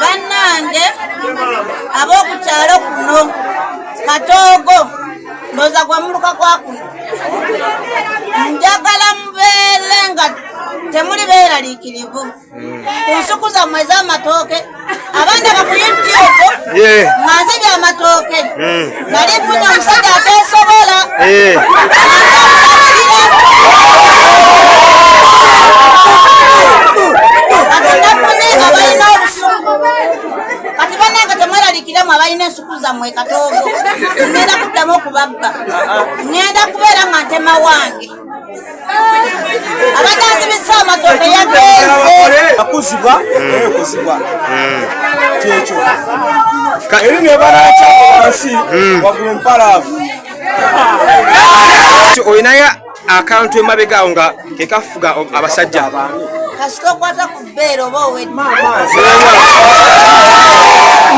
bannange ab'okukyalo kuno Katoogo ndoza gwe muluka kwa kuno njagala mubeere nga temuli beeraliikirivu ku nsuku zammwe ez'amatooke abandi aba ku YouTube mwanze by'amatooke nali mpunya omusajja ateesobola abalina olusuku kati bannange temweralikiramu abalina ensuku zammwe Katoogo ngenda kuddamu okubabba ngenda kubeera nga ntema wange abatanzibisa amatooke yagenze akuzibwa kyekyo eri ne banaca wansi wagulu mpalaavu olinayo akantu emabegaawo nga kekafuga abasajja kasita okwata ku bbeera oba owedde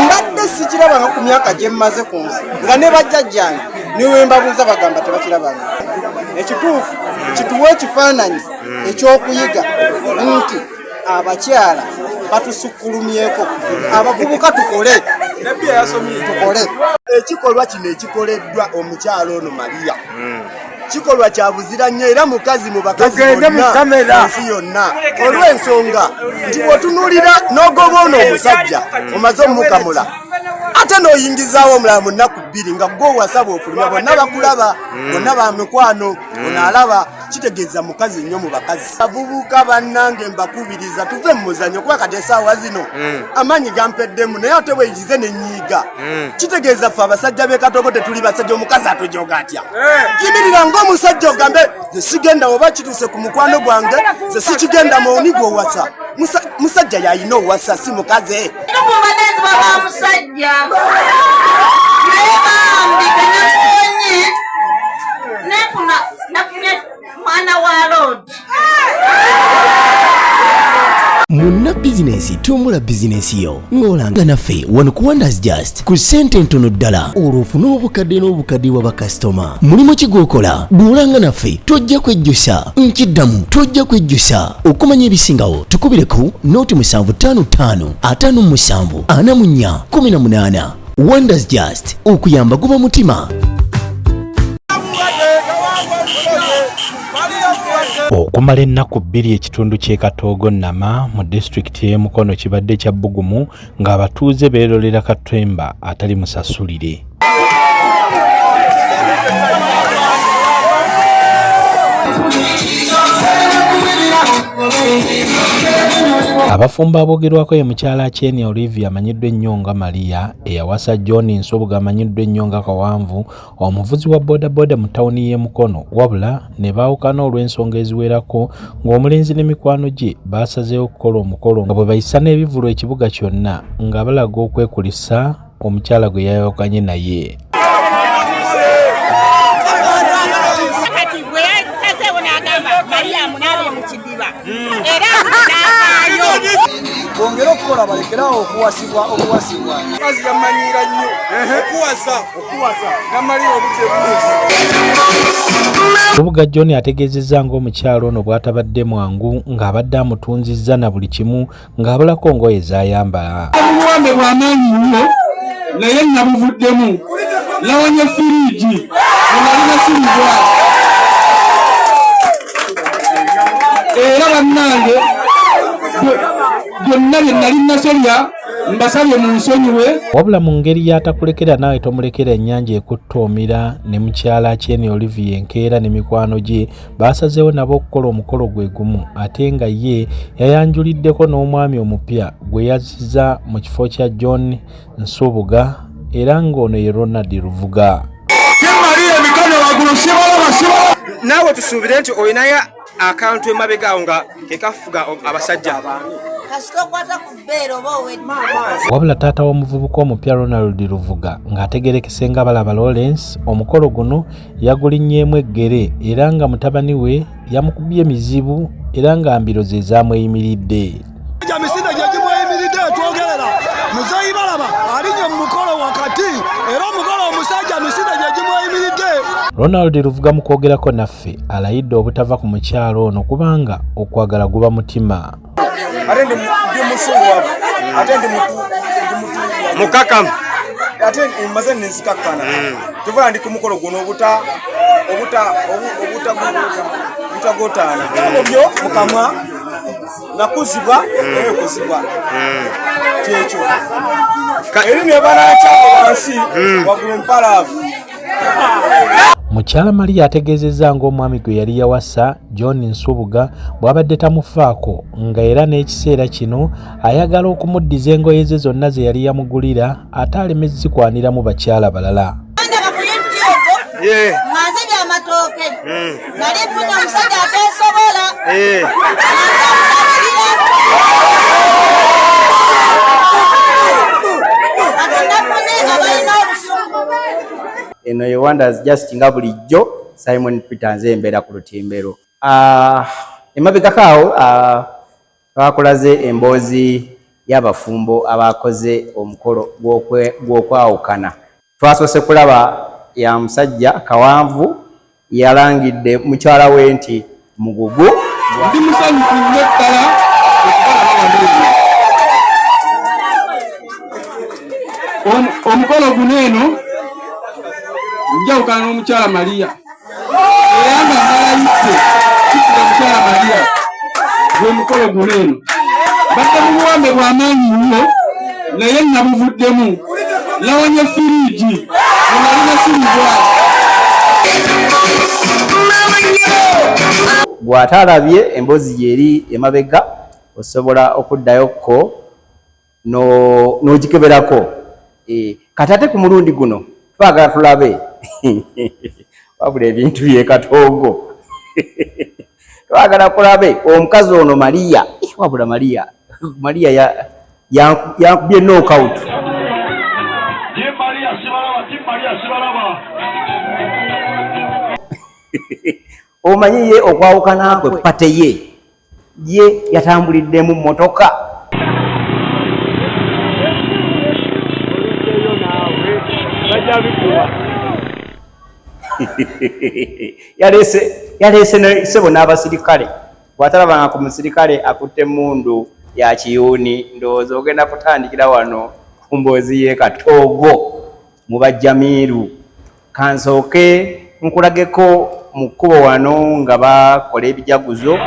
mbadde sikirabanga ku myaka gye mmaze ku nsi nga ne bajjajjange niwe mbabuuza bagamba tebakirabanga ekituufu kituwa ekifaananyi ekyokuyiga nti abakyala batusukkulumyeko abavubuka tukole ekikolwa kino ekikoleddwa omukyalo ono Maria kikolwa kya buzira nnyo era mukazi mu bakazi bonna ensi yonna olw'ensonga nti bw'otunuulira n'ogoba ono omusajja omaze omukamula ate n'oyingizaawo omulala mu nnaku bbiri nga gwe owasaba okulumya bonna bakulaba bonna ba mikwano ono alaba kitegeeza mukazi nnyo mu bakazi abavubuka bannange mbakubiriza tuve mu muzanyo kuba kati essaawa zino amaanyi gampeddemu naye ate weeyigize n'ennyiiga kitegeeza ffe abasajja b'e Katoogo tetuli basajja omukazi atujoga atya yimirira ng'omusajja ogambe ze sigenda oba kituuse ku mukwano gwange ze sikigenda mawuni gw'owasa musajja yalina owasa si mukazi mubanezi baba musajja naye bambi kenafunye nafunye mwana wa Lodi Muna bizinesi tumbula bizinesi yo ngolanga naffe wano ku Wonders Just ku sente ntono ddala olwofuna obukadde n'obukadde wa bakasitoma mulimu kigokola duulanga naffe tojja kwejjusa nkiddamu tojja kwejjusa okumanya ebisingawo tukubireko noti 755 57 44 18 Wonders Just okuyamba guba mutima okumala ennaku bbiri ekitundu ky'e Katoogo Nama mu disitulikiti y'e Mukono kibadde kya bbugumu ng'abatuuze beerolera Katemba atali musasulire. Abafumba abogerwako ye mukyala Acheni Olivia amanyiddwa ennyo nga Maria eyawasa John Nsobuga amanyiddwa ennyo nga Kawanvu omuvuzi wa bodaboda mu tawuni y'e Mukono wabula ne baawukana olw'ensonga eziwerako ng'omulenzi ne mikwano gye baasazeewo okukola omukolo nga bwe bayisa n'ebivulo ekibuga kyonna nga balaga okwekulisa omukyala gwe yayawukanye naye. bongera okukola balekerawo okuwasibwa kazi yamanyira nnyo okuwasa namalira obudde Lubuga John ategeezezza ng'omukyalo ono bw'atabadde mwangu ng'abadde amutunzizza na buli kimu ng'abulako ngoye z'ayambala. Obuwambe bw'amaanyi nnyo naye nabuvuddemu lawanya firiigi nalina sirigwa era bannange byonna bye nali nasolya mbasabye mu nsonyiwe. Wabula mu ngeri y'atakulekera naawe tomulekera ennyanja ekuttoomira ne mukyala Acheni Olivia enkeera ne mikwano gye baasazeewo nabo okukola omukolo gwe gumu ate nga ye yayanjuliddeko n'omwami omupya gwe yazizza mu kifo kya John Nsobuga era ng'ono ye Ronald Luvuga. naawe tusuubire nti olinayo akantu emabegaawo nga kekafuga abasajja kasita okwata ku bbeera oba owedde wabula taata w'omuvubuka omupya Ronald Luvuga ng'ategerekese nga balaba Lawrence omukolo guno yagulinnyeemu eggere era nga mutabani we yamukubye emizibu era nga mbiro ze zaamweyimiridde. Emisinde gye gimweyimiridde twogerera muzeeyi balaba alinnye mu mukolo wakati era omukolo omusajja emisinde gye gimweyimiridde. Ronald Luvuga mu kwogerako naffe alayidde obutava ku mukyalo ono kubanga okwagala guba mutima. ate ndi musunguwavu ate ndi mukakamu ate maze nenzikakkana tuvala ndi ku mukolo guno obutagotaana obyo mukamwa nakuzibwa kuzibwa kyekyo eri nebaana kyako wansi wagulu mpalaavu. Mukyala Maria ategeezezza ng'omwami gwe yali yawasa John Nsubuga bw'abadde tamufaako nga era n'ekiseera kino ayagala okumuddiza engoye ze zonna ze yali yamugulira ate aleme zikwaniramu bakyala balala. Nganze by'amatooke nali mpunya omusajja ateesobola eno ye Wonders Just nga bulijjo Simon Peter nze embeera ku Lutimbero. Emabegako awo twakolaze emboozi y'abafumbo abakoze omukolo gw'okwawukana. Twasoose kulaba ya musajja kawanvu yalangidde mukyala we nti mugugu ndi musanyufu nnyo ddala omukolo guno eno njawukana n'omukyala Maria era nga nalayise kikira mukyala Maria gwe mukolo guno eno badde mu buwambe bw'amaanyi nnyo naye nabuvuddemu lawonye firiigi nalina siribwa. bw'ate alabye emboozi yeri emabega osobola okuddayokko n'ogikeberako. Kati ate ku mulundi guno twagala tulabe wabula ebintu bye katoogo twagala kulabe omukazi ono Maria wabula Maria yakubye knockout. Omanyi ye okwawukana kwe pate ye yatambulidde mu mmotoka. yaleese sebo n'abasirikale. Bw'atalabanga ku musirikale akutte emmundu ya kiyuuni ndowooza ogenda kutandikira wano ku mboozi ye Katoogo mu Bajjamiiru. Kansooke nkulageko mu kkubo wano nga bakola ebijaguzo.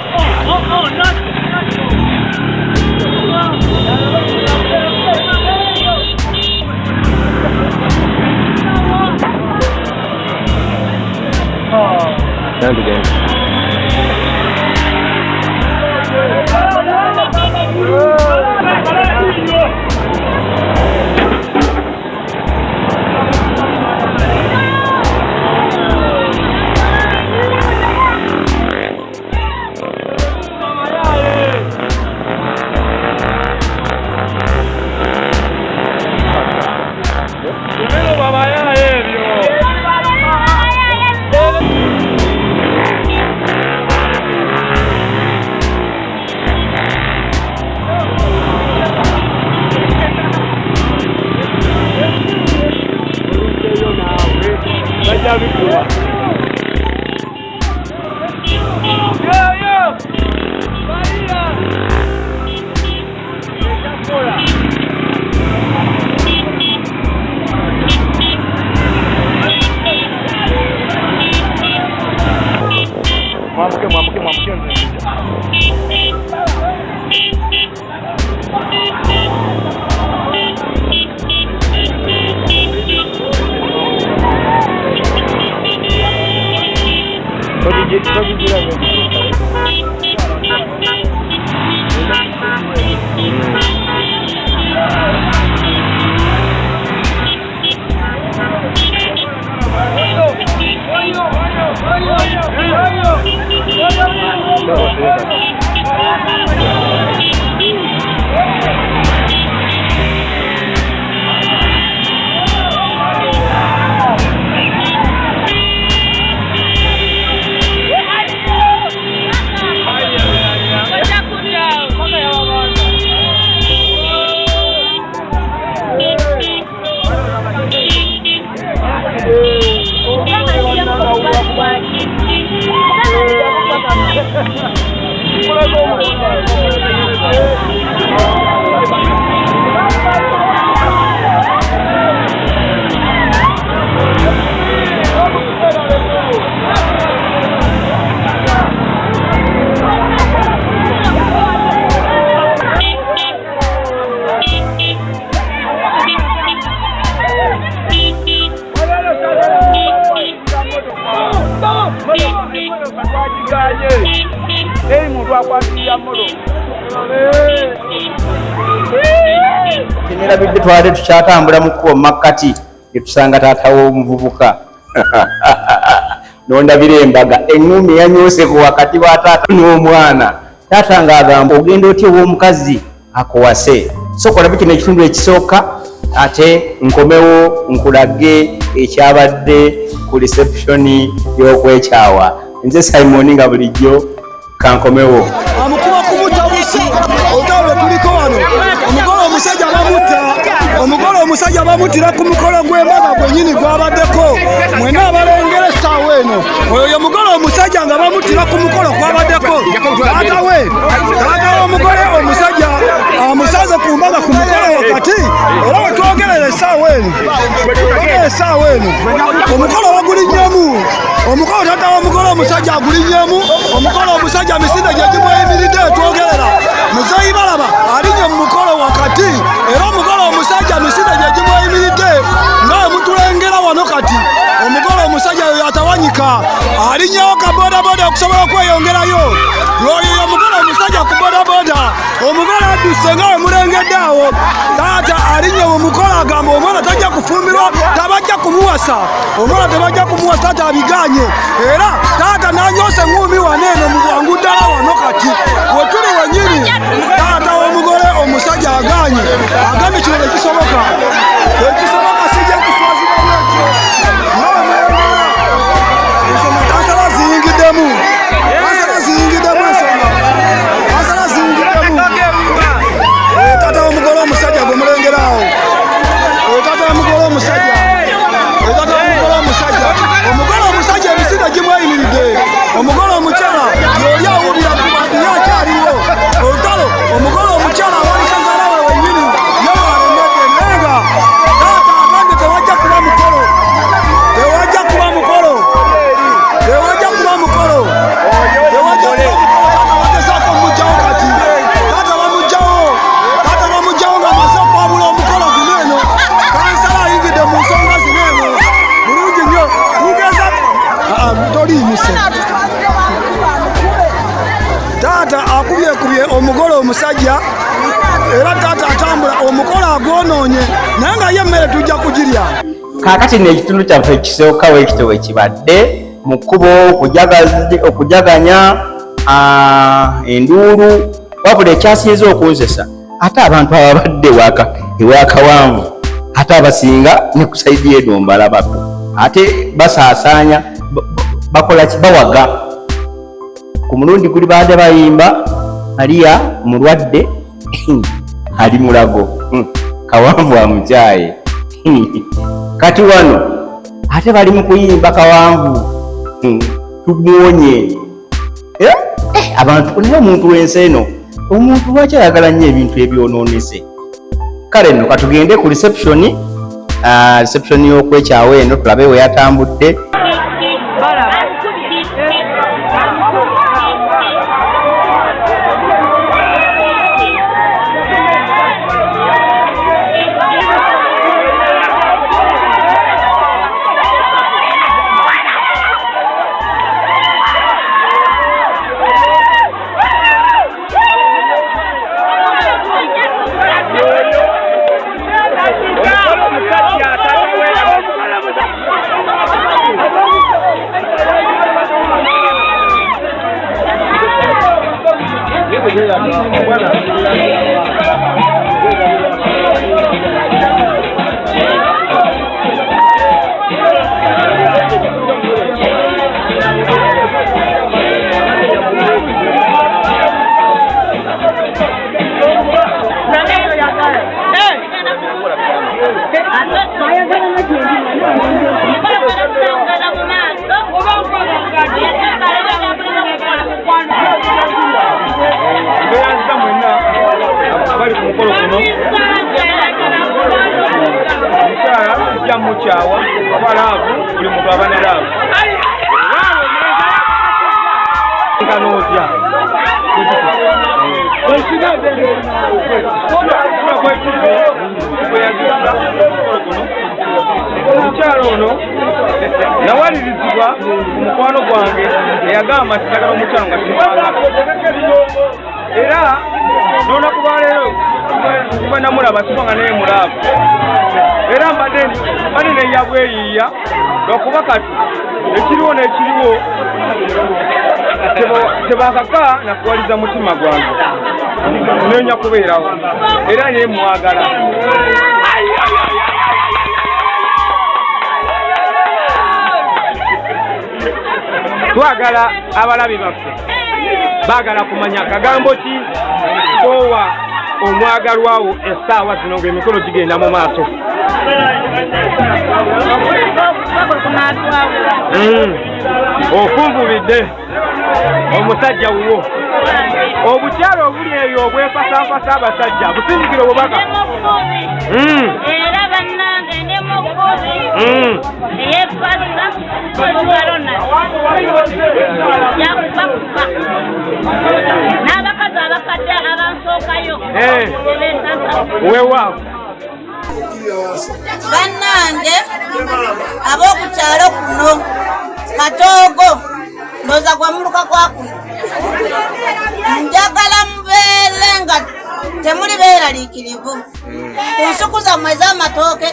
Nerabidde twali tukyatambula mu kkubo makkati etusanga taata w'omuvubuka nondabira embaga eŋŋumi yanyoose ku wakati wa taata n'omwana. Taata ng'agamba ogenda otya ow'omukazi akuwase, so kola biki n'ekitundu ekisooka ate nkomewo nkulage ekyabadde ku reception y'okwekyawa. Nze Simon nga bulijjo kankomewo. Amukuba kumutabusi otawe tuliko wano omugolo omusajja bamutta, omugolo omusajja bamutira ku mukolo gw'embaga gwennyini gwabaddeko mwena abalengera essaawa eno. Oyo ye mugolo omusajja nga bamutira ku mukolo gwabaddeko. Taata w'omugole omusajja amusaze ku mbaga ku mukolo wakati era we twogerera essaawa eno omukolo bagulinnyamu. Omukolo taata w'omugole omusajja agulinnyamu. Omukolo omusajja misinde gye gimweyimiridde twogerera Muzeeyi Balaba alinnye mu mukolo wakati era omugolo omusajja misinde gye gimweyimiridde nga mutulengera wano kati. Omugolo omusajja oyo atawanyika alinnyewo ka bodaboda okusobola okweyongerayo. Oyo omugolo omusajja ku bodaboda omugolo adduse nga we mulengedde awo. Taata alinnye mu mukolo agamba omwana tajja kufumbirwa, tabajja kumuwasa, omwana tebajja kumuwasa, taata abiganye. Era taata n'anyoose eŋŋumi wano eno mu bwangu ddala wano kati we tuli wennyini. Taata w'omugole omusajja aganye agambye kino tekisoboka, tekisoboka, sijja kuswazibwa bwekyo. Kansala ziyingiddemu, kansala ziyingiddemu ensonga, kansala ziyingiddemu. Taata w'omugole omusajja gwe mulengeraawo, taata w'omugole omusajja, taata w'omugole omusajja, omugole omusajja emisinde gimweyimiridde. Omugole omukyala yoli awulira ku badiyo akyaliwo olutalo. Omugole omukyala awalisanzala we wennyini yewalemedde nenga taata agambye tewajja kuba mukolo, tewajja kuba mukolo, tewajja kuba mukolo, tewajja kuba mukolo. Taata bagezaako omugyawo kati, taata bamugyawo nga amaze okwabula omukolo guno eno. Kansala ayingidde mu nsonga zino eno bulungi nnyo. Tugeza toliimise. Taata akubyekubye omugole omusajja era taata atambula omukolo agwonoonye naye nga ye emmere tujja kugirya. Kaakati n'ekitundu kyaffe ekisooka weekito we kibadde mu kkubo okujaganya enduulu, wabula ekyasinze okunsesa ate abantu ababadde ewakawanvu ate abasinga ne ku sayidi y'edomba alabako ate basaasaanya bakola ki, bawaga. Ku mulundi guli baadde bayimba Maria mulwadde ali mulago kawanvu amukyaye kati wano ate bali mu kuyimba kawanvu tumuwonye. Abantu naye omuntu w'ensi eno, omuntu lwaki ayagala nnyo ebintu ebyonoonese? Kale nno katugende ku reception y'okwekyawa eno tulabe we yatambudde. Muchawa abalavu buli muntu abaneravu kanozya omukyalo ono nawalirizibwa omukwano gwange eyagamba kitagala omukyalo nga kimanga era n'olunaku lwaleero kuba namulaba sibanga naye mulaba era mbadde neyabweyiiya lwakuba kati ekiriwo n'ekiriwo tebakaka nakuwaliza mutima gwange nenya kubeerawo era naye mwagala twagala abalabi baffe baagala kumanya kagambo ki kowa omwagalwawo essaawa zino ng'emikolo gigenda mu maaso okunvubidde omusajja wuwo obukyalo obuli eyo obwefasanfasa abasajja busindikire obubaka era bannange ne mukubi eyefasa olungalona yakubakuba n'abakazi abakadde abansookayo weewaawo bannange ab'okukyalo kuno Katoogo ndoza gwa muluka kwakuno njagala mubeere nga temuli beeraliikirivu ku nsuku zammwe ez'amatooke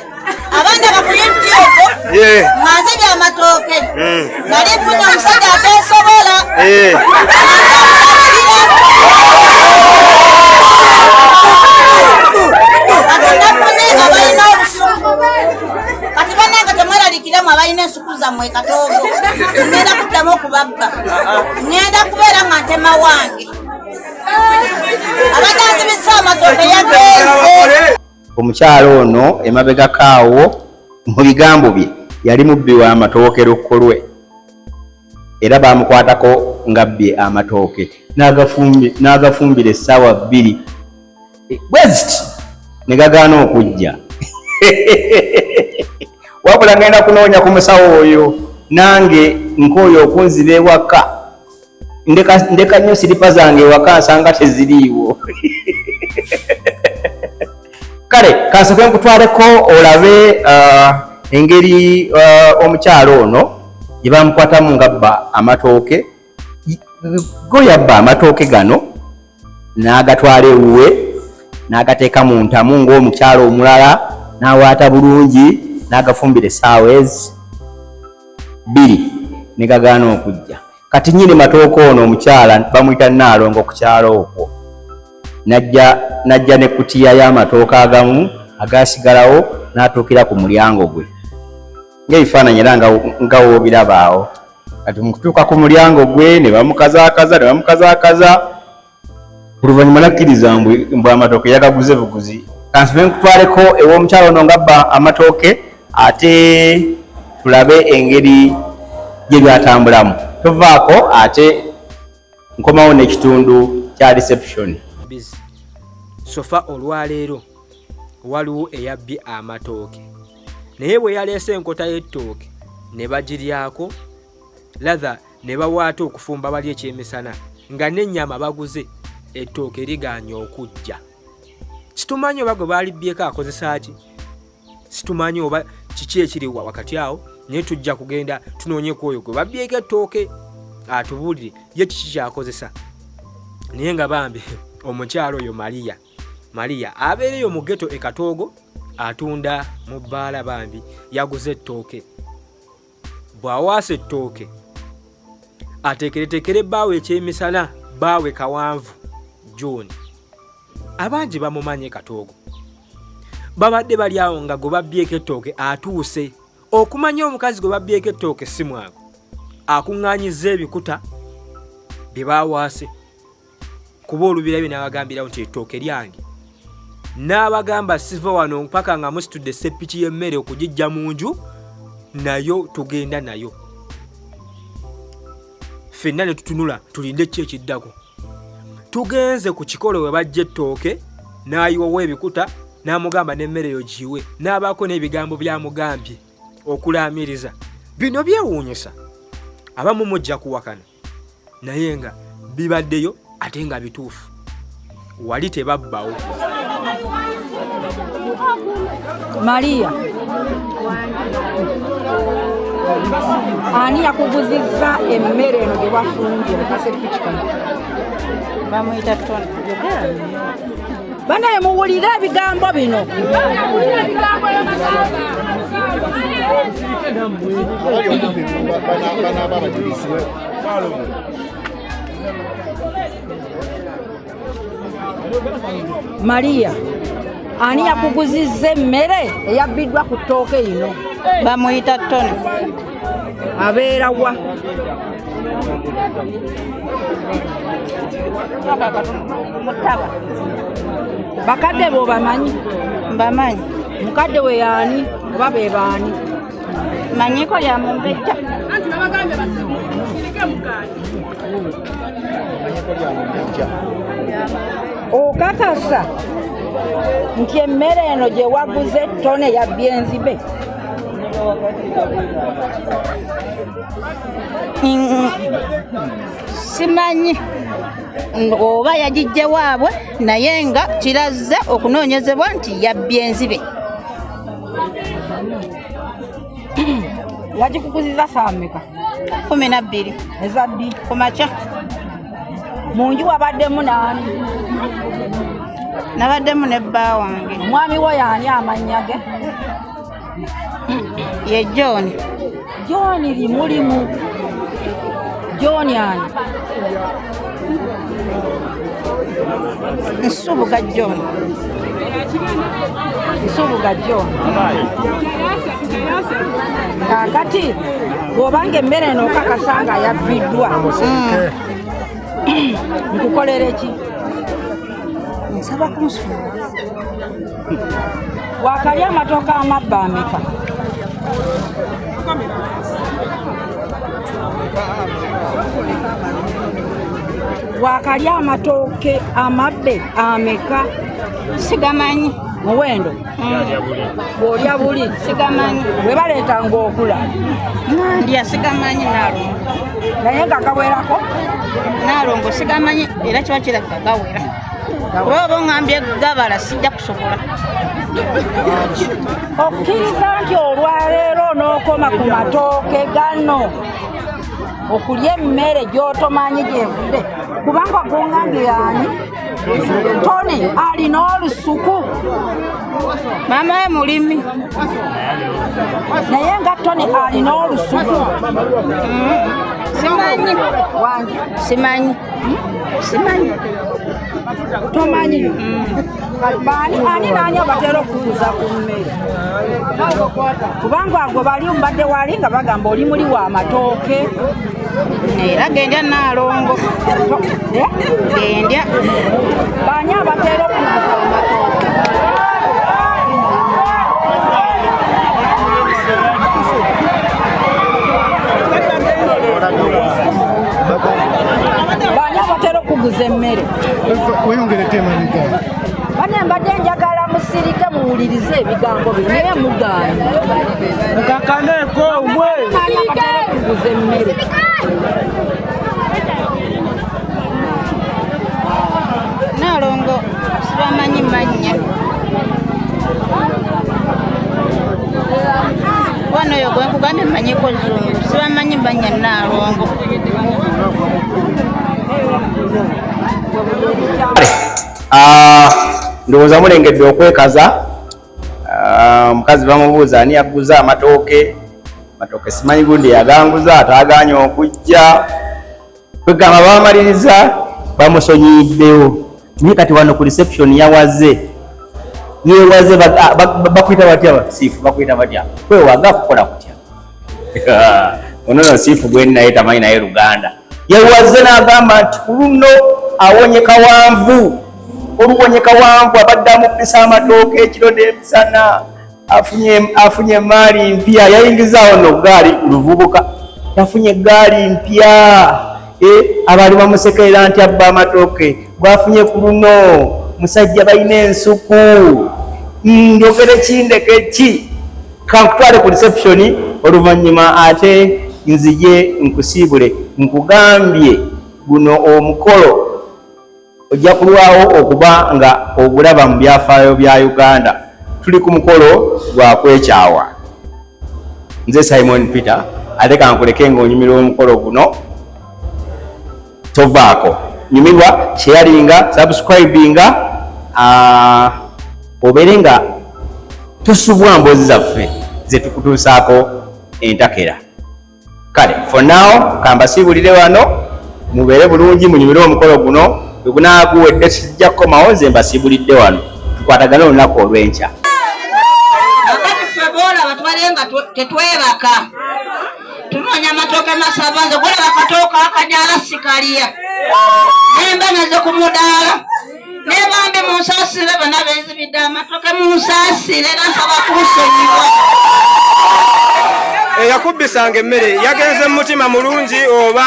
abanja nga ku YouTube mwanze by'amatooke nali mfunye omusajja ateesobola kati bannange temweraliikiramu abalina ensuku zammwe Katoogo ngenda kuddamu okubabba ngenda kubeera nga ntema wange abatanzibisa amatooke yagenze. Omukyalo ono emabegakaawo mu bigambo bye yali mubbi wa amatooke lukkolwe era baamukwatako ngabbye amatooke n'agafumbira essaawa 2 bweziti ne gagaana okujja wabula ngenda kunoonya ku musawo oyo nange nkooyo okunziba ewaka ndeka nnyo siripa zange ewaka nsanga teziriiwo kale kansooke nkutwaleko olabe engeri omukyalo ono gye bamukwatamu ngabba amatooke go yabba amatooke gano n'agatwala ewuwe n'agateeka mu ntamu ng'omukyalo omulala n'awaata bulungi n'agafumbira essaawa 2 ne gagaana okujja. Kati nnyini matooke ono omukyala bamuyita Nnaalongo ku kyalo okwo najja n'ekkutiya y'amatooke agamu agaasigalawo n'atuukira ku mulyango gwe ng'ebifaananyi era nga woobirabaawo. Kati mu kutuuka ku mulyango gwe ne bamukazaakaza oluvannyuma nakkiriza mbwe amatooke yagaguze buguzi. Kansooke nkutwaleko ew'omukyalo ono ngabba amatooke ate tulabe engeri gye byatambulamu. Tovaako ate nkomawo n'ekitundu kya reception. Sofa olwaleero waliwo eyabbye amatooke naye bwe yaleese enkota y'ettooke ne bagiryako latha ne bawaata okufumba bali ekyemisana nga n'ennyama baguze ettooke ligaanye okujja. Situmanyi oba gwe baalibbyeko akozesa ki, situmanyi oba kiki ekiri wakati awo, naye tujja kugenda tunoonyeku oyo gwe babbyeko ettooke atubuulire ye kiki kyakozesa. Naye nga bambi omukyalo oyo Maria abeereyo mu ghetto e Katoogo atunda mu bbaala bambi yaguze ettooke. Bw'awaasa ettooke ateekeretekere bbaawe ekyemisana bbaawe Kawanvu John. Abangi bamumanye Katoogo babadde bali awo nga gwe babbyeko ettooke atuuse. Okumanya omukazi gwe babbyeko ettooke si mwago, akuŋŋaanyizza ebikuta bye baawaase kuba olubira bye n'abagambirawo nti ettooke lyange. N'abagamba siva wano mpaka nga musitudde seppiki y'emmere okugijja mu nju nayo tugenda nayo. Ffenna ne tutunula tulinde ki ekiddako. Tugenze ku kikolo we bajja ettooke n'ayiwawo ebikuta n'amugamba n'emmere yo giwe n'abaako n'ebigambo byamugambye okulaamiriza. Bino byewuunyisa. Abamu mujja kuwakana naye nga bibaddeyo ate nga bituufu. Wali tebabbawo. Maria ani yakuguzizza emmere eno gye bafumbye mu kaseppiki kano? Bamuyita Tony. banaye muwulire ebigambo bino. Maria, ani yakuguzizza emmere eyabbiddwa ku ttooke lino? Bamuyita Tony. Abeera wa? Bakadde bo bamanyi? Bamanyi. Mukadde we yaani oba be baani? Manyiko ya Mumbejja. Okakasa nti emmere eno gye waguze Tone yabbye enzibe? Simanyi oba yagijje waabwe naye nga kirazze okunoonyezebwa nti yabbye enzibe. Yagikuguziza saa mmeka? 12. Ezaddi ku makya. Mu nju wabaddemu n'ani? Nabaddemu ne bba wange. Mwami wo y'ani amannya ge? Ye John. John limulimu. John ani? Nsubuga John. Nsubuga John. Kakati bw'obanga emmere eno okakasa nga yabbiddwa nkukolere ki? Nsaba kunsuula. Wakalya amatooke amabba ameka? Wakalya amatooke amabbe ameka? Sigamanyi. Muwendo? Bw'olya buli? Sigamanyi. Bwe baleetanga okula? Ndya sigamanyi Naalongo. Naye nga gawerako? Naalongo sigamanyi era kiba kirabika gawera. Kuba oba oŋŋambye gabala sijja kusobola. Okkiriza nti olwaleero n'okoma ku matooke gano okulya emmere gy'otomanyi gyevudde? Kubanga gongambye yani Tony alina olusuku. Maama we mulimi. Naye nga Tony alina olusuku. Simanyi. Wange? Simanyi. Simanyi. Tomanyi? Ani naani abatera okukuza ku mmere? Kubanga gwe bali mbadde wali nga bagamba oli muli wa matooke. Era gendya Naalongo. Gendya. Baani abatera okukuza ku matooke? Baani abatera okuguza emmere? Bane mbadde njagala musirike muwulirize ebigambo bino naye mugaanye. Mukakaneeko mwe. Baani abatera okuguza emmere? Naalongo sibamanyi mannya. Wano oyo gwe nkugambye mmanyiko Zungu. Sibamanyi mannya Naalongo. Ndowooza mulengedde okwekaza. Omukazi bamubuuza ani yaguza amatooke. Amatooke simanyi gundi yaganguza ataganye okujja. Kwegamba bamaliriza bamusonyiyiddewo. Naye kati wano ku reception yawaze. Yewaze bakuyita batya? Siifu bakuyita batya? Kwewaga kukola kutya. Ono siifu gwe naye tamanyi naye Luganda. Yewaze n'agamba nti ku luno awonye kawanvu. Oluwonye kawanvu abadde amupisa amatooke ekiro n'emisana. Afunye emaali mpya. Yayingizaawo no gaali luvubuka. Yafunye gaali mpya. Abaali bamusekerera nti abba amatooke. Gwafunye ku luno. Musajja balina ensuku. Njogere kindeke ki? Kankutwale ku reception oluvannyuma ate nzije nkusiibule. Nkugambye guno omukolo ojja kulwawo okuba nga ogulaba mu byafaayo bya Uganda. Tuli ku mukolo gwa kwekyawa. Nze Simon Peter ate kankuleke ng'onyumirwa omukolo guno. Tovaako. Nyumirwa sharinga, subscribinga obeere nga tosubwa mboozi zaffe zetukutuusaako entakera. Kale for now kambasiibulire wano mubeere bulungi munyumire omukolo guno gunaguwedde kijja kukomawo nze mbasiibulidde wano tukwatagane olunaku olw'enkya. Akati ffe boolaba tubale nga tetwebaka tunoonya amatooke masava nze golaba katooka akanyala sikaliya nemba naze ku mudaala nebambi munsaasire bana beezibidde amatooke munsaasire nasaba kunsonyiwa. Eyakubbisanga emmere yagenze mu mutima mulungi oba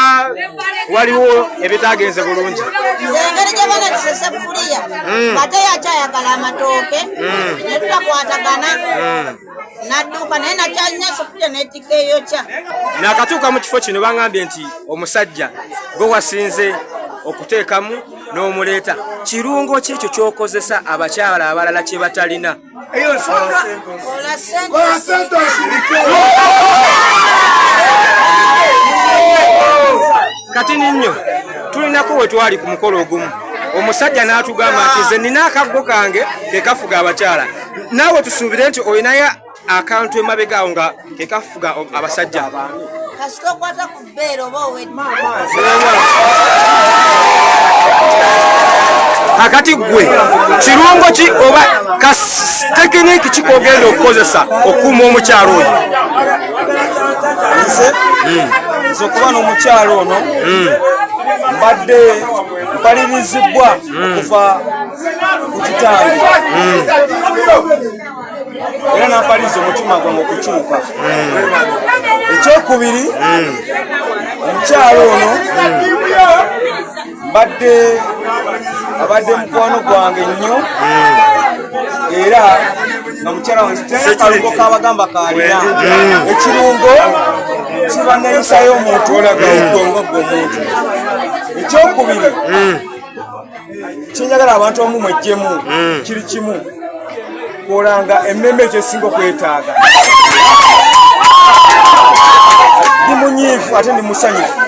waliwo ebitagenze bulungi? Engeri gye bana kiseseffuliya ate yakyayagala amatooke ne tutakwatagana n'adduuka naye nakyalina eseffuliya n'etikka eyokya. Nakatuuka mu kifo kino baŋŋambye nti omusajja gwe wasinze okuteekamu n'omuleeta kirungo ki ekyo ky'okozesa abakyala abalala kye batalina? Kati ninyo tulinako we twali ku mukolo ogumu omusajja n'atugamba nti nze nina akaggo kange ke kafuga abakyala, naawe tusuubire nti olinayo akantu emabegaawo nga ke kafuga abasajja. Kasita okwata ku bbeere oba owedde. Akati gwe kirungo ki oba tekiniki ki k'ogenda okukozesa okuuma omukyalo oyo? Nze okuba n'omukyalo ono mbadde mpalirizibwa okuva ku kitange era nampaliriza omutima gwange okukyuka. Ekyokubiri, omukyalo ono abadde mukwano gwange nnyo era nga mukyala wange tena kalungo kabagamba kalina ekirungo kiba n'ensa y'omuntu olagaugongo gw'omuntu. Ekyokubiri kyenjagala abantu omu mwejjemu kiri kimu kolanga emmeme ekyesinga okwetaaga. Ndi munyiivu ate ndi musanyufu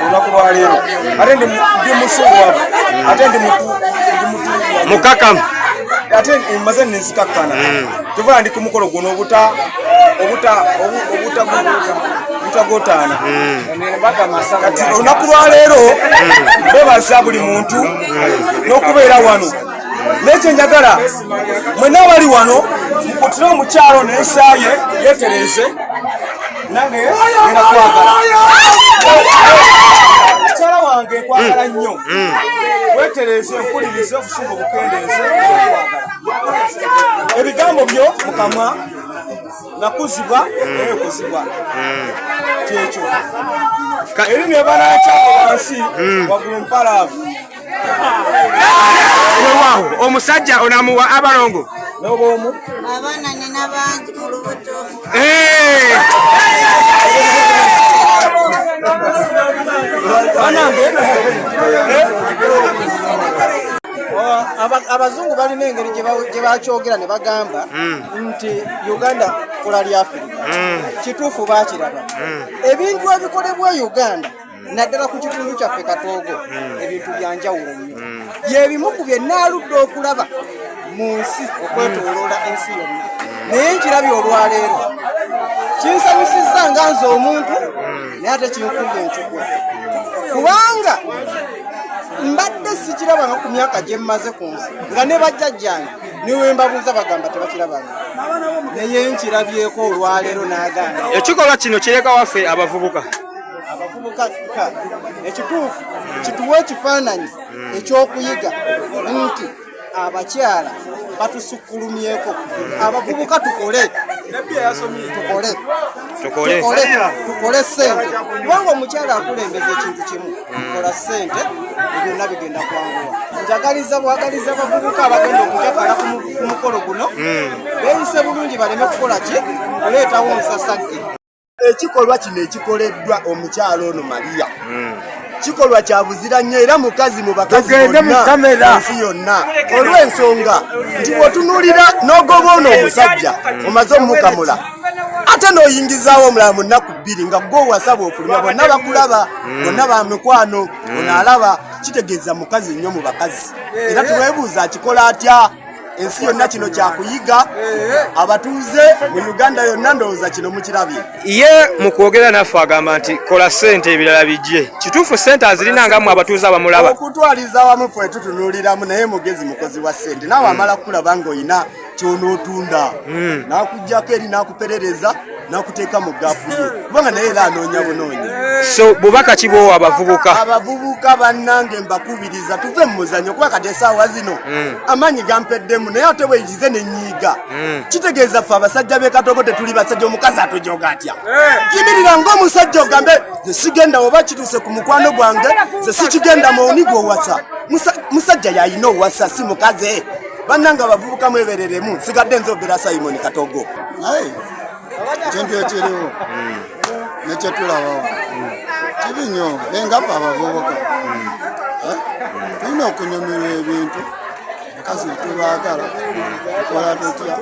olunaku lwa leero, ate ndi musuuwavu, ate ndi mukakamu, ate mmaze nenzikakkana. Tuvala ndi ku mukolo guno obutagotaana. Kati olunaku lwa leero bebaza buli muntu n'okubeera wano. Nekyo njagala mwenna bali wano mukutire omukyalo n'ensaaye yeetereze nange ngenda kwagala. Mukyala wange nkwagala nnyo, weetereze mpulirize okusinga obukendeeze okwagala. Ebigambo byo mukamwa nakuzibwa naye okuzibwa kyekyo eri ne banakyako wansi waggulu mpalaavu. Waawo omusajja onamuwa abalongo n'obwomu Abaana nina bangi mu lubuto. banange abazungu balina engeri gye bakyogera ne bagamba nti Uganda kola lya Afrika. Kituufu baakiraba. Ebintu ebikolebwa Uganda naddala ku kitundu kyaffe Katoogo ebintu byanjawulo nnyo. Yebimu ku bye naaludde okulaba mu nsi okwetooloola ensi yonna. Naye nkirabye olwaleero kinsanyusizza nga nze omuntu naye ate kinkumbye enkukwe kubanga mbadde sikirabanga ku myaka gye mmaze ku nsi nga ne bajjajjange niwe mbabuuza bagamba tebakirabanga, naye nkirabyeko olwaleero n'agamba. Ekikolwa kino kireka waffe abavubuka ekituufu kituwa ekifaananyi ekyokuyiga nti abakyala batusukkulumyeko, abavubuka tukole ssente kubanga omukyala akulembeza ekintu kimu kola ssente byonna bigenda kwanguwa. Njagaliza bwagaliza abavubuka abagenda okujakala ku mukolo guno beeyise bulungi baleme kukola ki kuleetawo nsasadde. Ekikolwa kino ekikoleddwa omukyalo ono Maria kikolwa kya buzira nnyo era mukazi mu bakazi bonna ensi yonna olw'ensonga nti bw'otunuulira n'ogoba ono omusajja omaze omumukamula ate n'oyingizaawo omulala mu nnaku bbiri nga gwe owasaba ofulumya bonna bakulaba, bonna ba mikwano ono alaba kitegeeza mukazi nnyo mu bakazi era tuweebuuza akikola atya. Ensi yonna kino kyakuyiga abatuuze mu Uganda yonna ndowooza kino mukirabye. Ye mu kwogera naffe agamba nti kola ssente ebirala bijje. Kituufu ssente azirinangamu abatuuze abamulaba. Okutwaliza wamu ffe tutunuuliramu naye mugezi mukozi wa ssente. Naawe amala kulaba ng'olina kyonootunda n'akuggyako eri n'akuperereza n'akuteeka mu gaapu ye kubanga naye era anoonya bunoonya. So bubaka ki bw'owa abavubuka? Abavubuka bannange mbakubiriza tuve mu muzannyo kuba kati essaawa zino amaanyi gampeddemu naye ate weeyigize ne nnyiiga. Kitegeeza ffe abasajja b'e Katogo tetuli basajja omukazi atujoga atya. Yimirira ng'omusajja ogambe ze sigenda oba kituuse ku mukwano gwange ze sikigenda mawuni gw'owasa. Musajja y'alina owasa si mukazi. Bannanga abavubuka mwebereremu nsigadde nzobera Simon Katogo. Ekintu ekiriwo nekyetulabawo kibi nnyo bengapa abavubuka tulina okunyumirwa ebintu abakazi netubaagala tukola tutya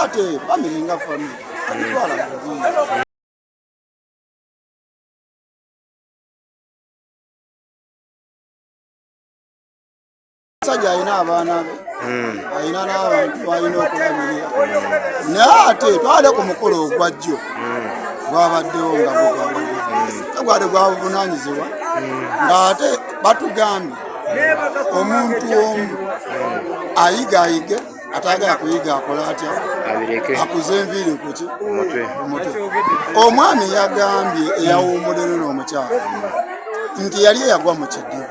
ate famire nga famire atutwala bubi. Sajja alina abaana be alina n'abantu balina okulabirira naye ate twale ku mukolo ogwajjo gwabaddewo nga gwabadde gwa buvunaanyizibwa ng'ate batugambye omuntu omu ayige atagala kuyiga akola atya akuze enviiri kuki omutwe. Omwami yagambye eyawummudde n'omukyala nti yali eyagwa mu kiddiba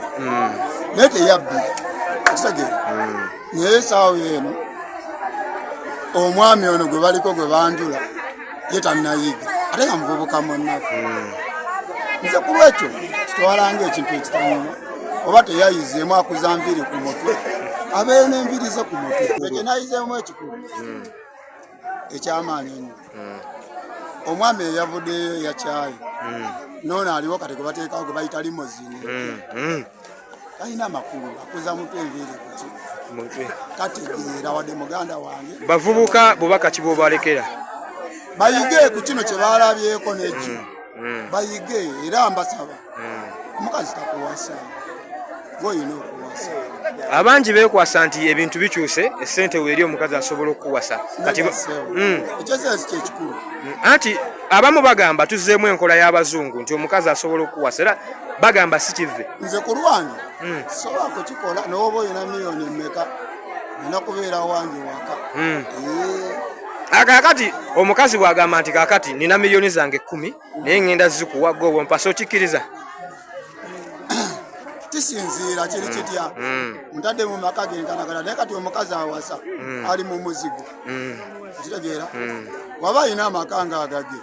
naye teyabbire kitegeera naye essaawa eno omwami ono gwe baliko gwe banjula ye tannayiga ate nga muvubuka munnaffe. Nze ku lwekyo kitwalanga ekintu ekitanyuma oba teyayizeemu akuza nviiri ku mutwe abeere n'enviiri ze ku mutwe. Ekyo nayizeemu ekikulu ekyamaanyi ennyo. Omwami eyavuddeyo eyakyayi noono aliwo kati gwe bateekawo gwe bayita limozini alina amakulu akuza mutwe enviiri kuki kategeera wadde muganda wange. Bavubuka bubaka ki bw'obalekera? Bayige ku kino kye baalabyeko n'ekyo bayige era mbasaba omukazi takuwasa gw'olina okuwasa. Abangi beekwasa nti ebintu bikyuse essente weeri omukazi asobola okukuwasa ekyoseesi kyekikulu. Anti abamu bagamba tuzzeemu enkola y'abazungu nti omukazi asobola okukuwasa era bagamba si kive. Nze ku lwange sobola kukikola n'oba olina miliyoni mmeka olina kubeera wange waka. Kakati omukazi bw'agamba nti kakati nina miliyoni zange 10 naye ngenda zikuwa gwe ompaso okikkiriza? Kisinziira kiri kitya ntadde mu maka genkanagana naye kati omukazi awasa ali mu muzigo kitegeera waba alina amaka nga agage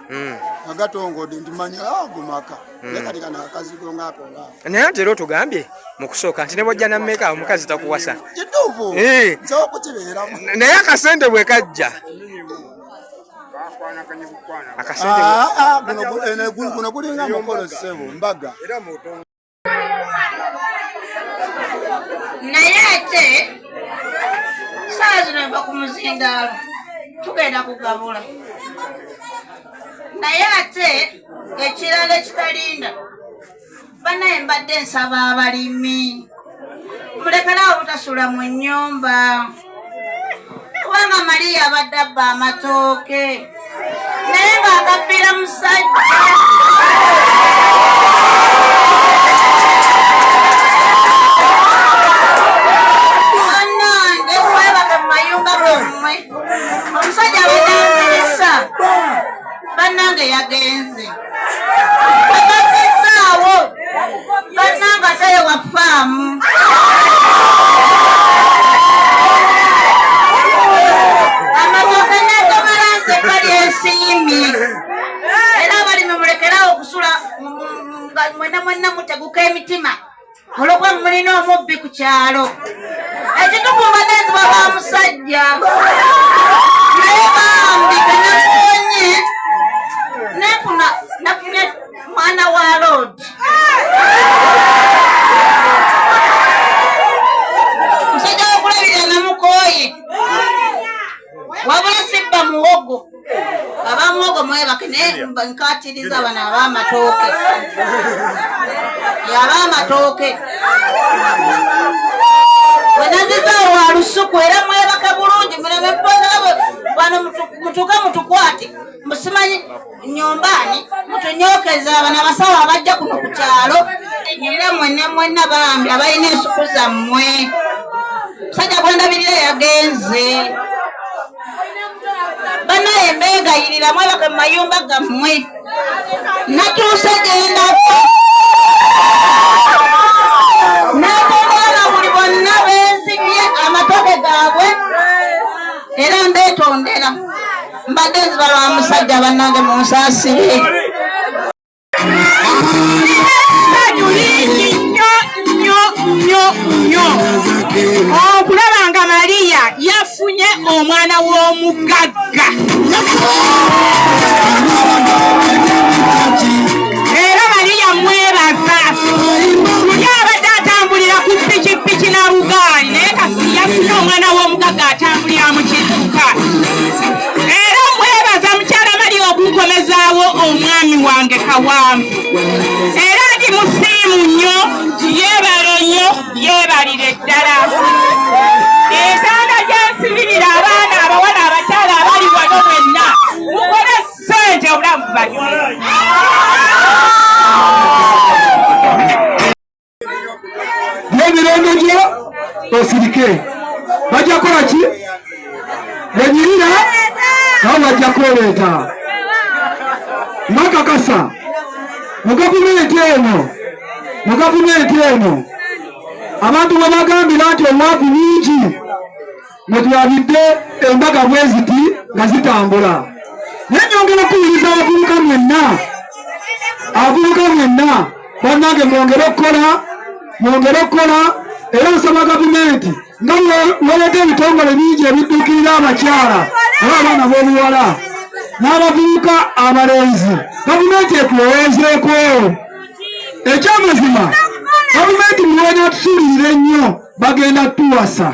agatongodde nti manya ago maka naye kati kana akazigo ng'akola. Naye ate era otugambye mu kusooka nti ne bw'ojja nammeka omukazi takuwasa. Kituufu nsobola okukibeeramu naye akasente bwe kajja guno gulinga mukolo ssebo mbaga. Naye ate saa zino eva ku muzindaalo tugenda kugabula. Naye ate ekirala ekitalinda banaye mbadde nsaba abalimi mulekerawo butasula mu nnyumba kubanga Mariya abadde abba amatooke naye ng'agabbira musajja. Omusajja banaanisa bannange yagenze abazizaawo bannange ataye wafaamu. Amatooke n'agabalanse gali ensimbi era abalimi mulekerawo okusula mwenna muteguka emitima olwokuba mulina omubbi ku kyalo. Ekituufu bagenzi baba musajja naye bambi kenafunye nafunye mwana wa Lodi. Musajja wokulabirira namukooye wabula sibba muwogo abamuwogo mwebake naye nkatiriza bano ab'amatooke Wenaziza wa lusuku era mwebaka bulungi muleme mpozabo bano mutuka mutukwate musimanyi nyombani mutunyokeza abana basawo abajja kuno ku kyalo nyumya mwenna bambi abalina ensuku zammwe musajja gwendabirira yagenze banaye mbegayirira mwebaka mu mayumba gammwe natuuse gendako n'abaana buli bonna benzibye amatoke gaabwe era mbetondera mbadde nziba lwa musajja bannange munsaasire okulaba nga Mariya yafunye omwana w'omugagga era Mariya mwebaza tuli abadde atambulira ku pikipiki na bugaali naye kasi yafunye omwana w'omugagga atambulira mu kiduka era mwebaza mukyala Mariya okunkomezaawo omwami wange Kawambu era ndi musiimu nnyo yeebale nnyo yeebalire ddala entanda gyensibirira abaana abawala abakyala abali wano mwenna mukole ssente obulamu banywe n'emirembe gyo osirike bajja kukola ki wenyirira nabo bajja kwereeta makakasa mu gavumenti eno abantu bwe bagambira nti omwavu nyingi mwetulabidde embaga bwe ziti nga zitambula naye nyongera okuwuliriza abavubuka mwenna bannange mwongere okukola era nsaba gavumenti nga weredde ebitongole bingi ebiddukirira abakyala oba abaana b'obuwala n'abavubuka abalenzi gavumenti etuloweezeeko ekyamazima gavumenti muwenya tusulire nnyo bagenda tuwasa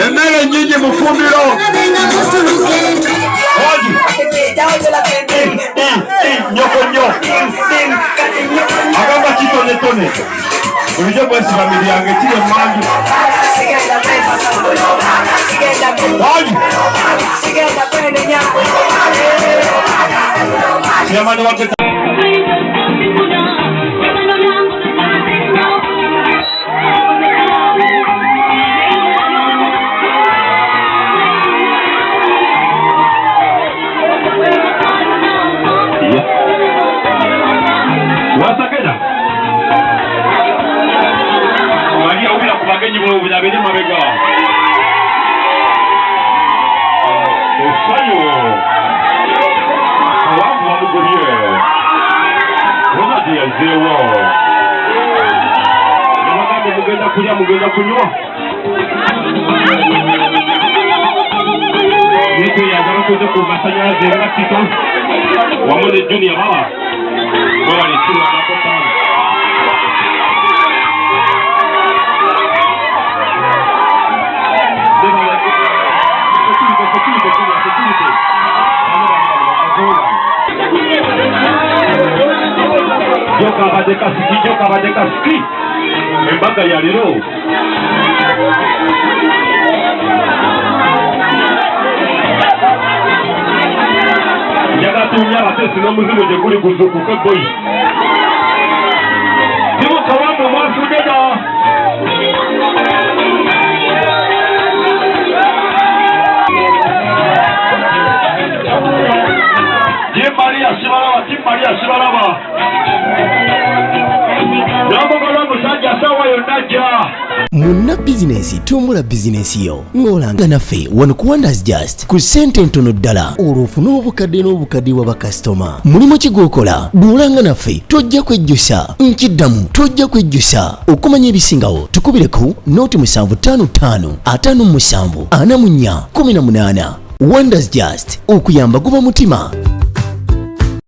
emmere nyingi mufumbiro nyokonyo agamba kitonetone bulijjo bwesibamiri yange kiri emanju chairman wa wasakeda Maria ubira kubagenyi bo bunyabere mabega muzeewo nabagambe mugenda kulya mugenda kunywa netweyagala tuze ku masanyalaze nga tito wamu ne junior baba bwebalekiwanako taano joka abadde kasiki embaga ya lero njagatumya abatesi n'omuzimu gye guli guzukuke boyi timukawamu mwasudeda Maria Shibalaba Namugola musajja sawa yonnajja Munna bizinesi tumbula bizinesi yo ng'olanga naffe wano ku Wonders Just ku ssente ntono ddala olw'ofuna obukadde n'obukadde wa bakasitoma mulimu kigwokola duulanga naffe tojja kwejjusa nkiddamu tojja kwejjusa okumanya ebisingawo tukubire ku noti 755 57 44 18 Wonders Just okuyamba guba mutima